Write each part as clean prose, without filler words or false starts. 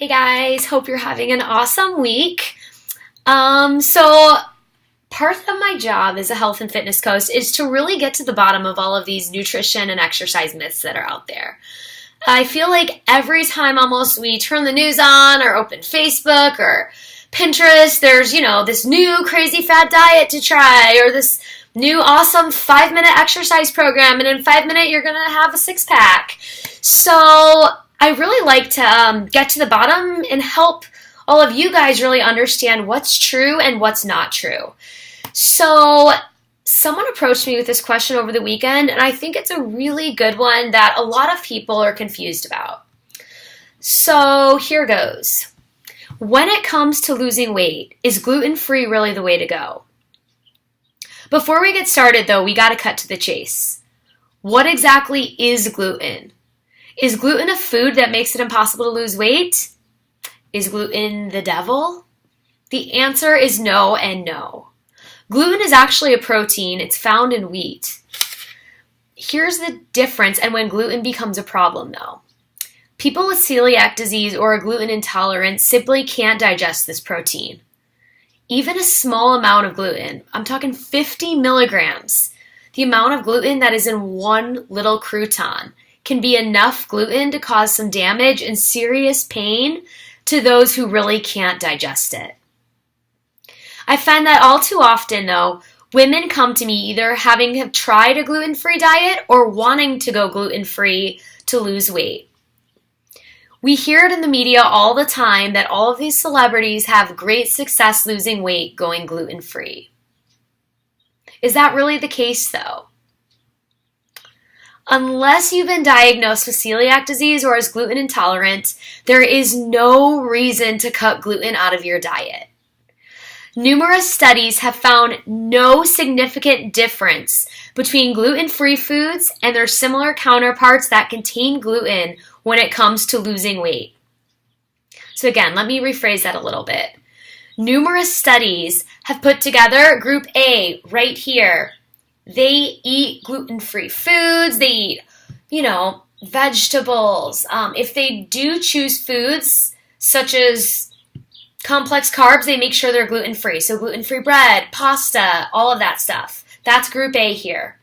Hey guys, hope you're having an awesome week. So part of my job as a health and fitness coach is to really get to the bottom of all of these nutrition and exercise myths that are out there. I feel like every time almost we turn the news on or open Facebook or Pinterest, there's, this new crazy fad diet to try or this new awesome 5-minute exercise program, and in 5 minutes you're going to have a six-pack. So I really like to get to the bottom and help all of you guys really understand what's true and what's not true. So someone approached me with this question over the weekend, and I think it's a really good one that a lot of people are confused about. So here goes. When it comes to losing weight, is gluten-free really the way to go? Before we get started, though, we got to cut to the chase. What exactly is gluten? Is gluten a food that makes it impossible to lose weight? Is gluten the devil? The answer is no and no. Gluten is actually a protein. It's found in wheat. Here's the difference and when gluten becomes a problem, though. People with celiac disease or a gluten intolerance simply can't digest this protein. Even a small amount of gluten, I'm talking 50 milligrams, the amount of gluten that is in one little crouton, can be enough gluten to cause some damage and serious pain to those who really can't digest it. I find that all too often, though, women come to me either having have tried a gluten-free diet or wanting to go gluten-free to lose weight. We hear it in the media all the time that all of these celebrities have great success losing weight going gluten-free. Is that really the case, though? Unless you've been diagnosed with celiac disease or as gluten intolerant, there is no reason to cut gluten out of your diet. Numerous studies have found no significant difference between gluten-free foods and their similar counterparts that contain gluten when it comes to losing weight. So again, let me rephrase that a little bit. Numerous studies have put together Group A right here. They eat gluten-free foods, they eat, vegetables. If they do choose foods such as complex carbs, they make sure they're gluten-free. So gluten-free bread, pasta, all of that stuff. That's Group A here.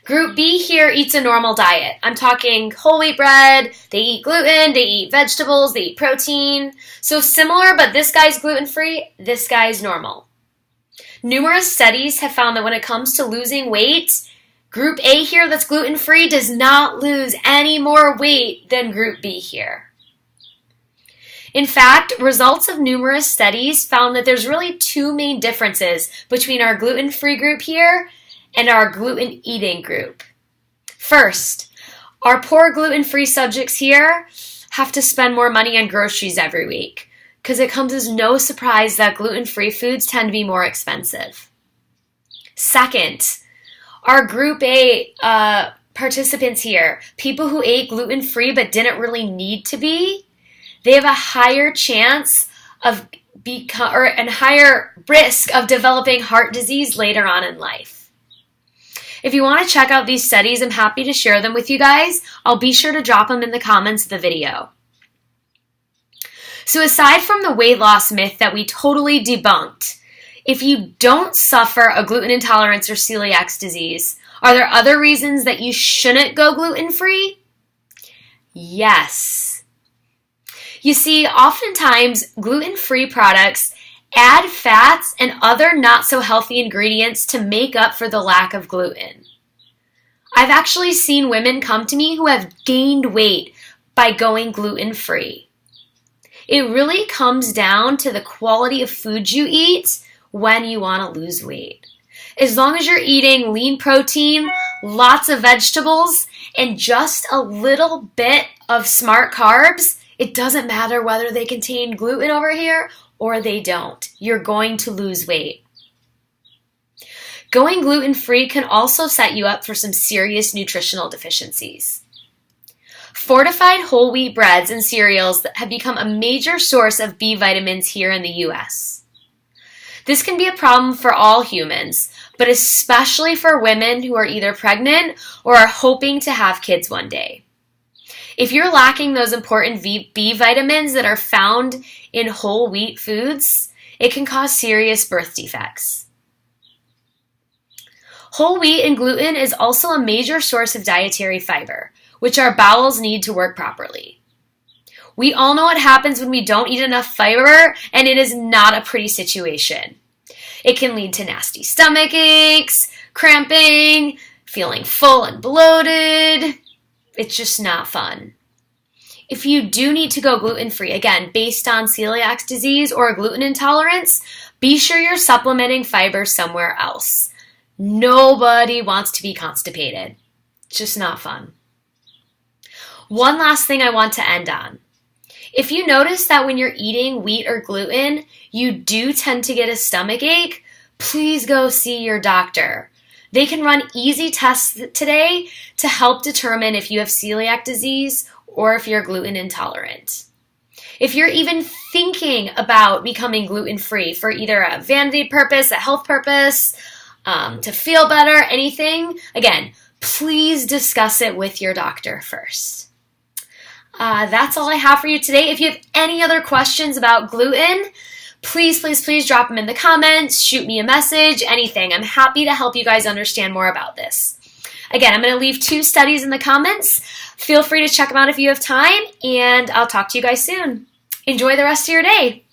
Group B here eats a normal diet. I'm talking whole wheat bread, they eat gluten, they eat vegetables, they eat protein. So similar, but this guy's gluten-free, this guy's normal. Numerous studies have found that when it comes to losing weight, Group A here that's gluten-free does not lose any more weight than Group B here. In fact, results of numerous studies found that there's really two main differences between our gluten-free group here and our gluten-eating group. First, our poor gluten-free subjects here have to spend more money on groceries every week because it comes as no surprise that gluten-free foods tend to be more expensive. Second, our Group A participants here, people who ate gluten-free but didn't really need to be, they have a higher chance of and higher risk of developing heart disease later on in life. If you want to check out these studies, I'm happy to share them with you guys. I'll be sure to drop them in the comments of the video. So aside from the weight loss myth that we totally debunked, if you don't suffer a gluten intolerance or celiac disease, are there other reasons that you shouldn't go gluten-free? Yes. You see, oftentimes gluten-free products add fats and other not so healthy ingredients to make up for the lack of gluten. I've actually seen women come to me who have gained weight by going gluten-free. It really comes down to the quality of food you eat when you want to lose weight. As long as you're eating lean protein, lots of vegetables, and just a little bit of smart carbs, it doesn't matter whether they contain gluten over here or they don't. You're going to lose weight. Going gluten-free can also set you up for some serious nutritional deficiencies. Fortified whole wheat breads and cereals have become a major source of B vitamins here in the US. This can be a problem for all humans, but especially for women who are either pregnant or are hoping to have kids one day. If you're lacking those important B vitamins that are found in whole wheat foods, it can cause serious birth defects. Whole wheat and gluten is also a major source of dietary fiber, which our bowels need to work properly. We all know what happens when we don't eat enough fiber, and it is not a pretty situation. It can lead to nasty stomach aches, cramping, feeling full and bloated. It's just not fun. If you do need to go gluten-free, again, based on celiac disease or gluten intolerance, be sure you're supplementing fiber somewhere else. Nobody wants to be constipated. It's just not fun. One last thing I want to end on. If you notice that when you're eating wheat or gluten, you do tend to get a stomach ache, please go see your doctor. They can run easy tests today to help determine if you have celiac disease or if you're gluten intolerant. If you're even thinking about becoming gluten-free for either a vanity purpose, a health purpose, to feel better, anything, again, please discuss it with your doctor first. That's all I have for you today. If you have any other questions about gluten, please drop them in the comments, shoot me a message, anything. I'm happy to help you guys understand more about this. Again, I'm going to leave 2 studies in the comments. Feel free to check them out if you have time, and I'll talk to you guys soon. Enjoy the rest of your day.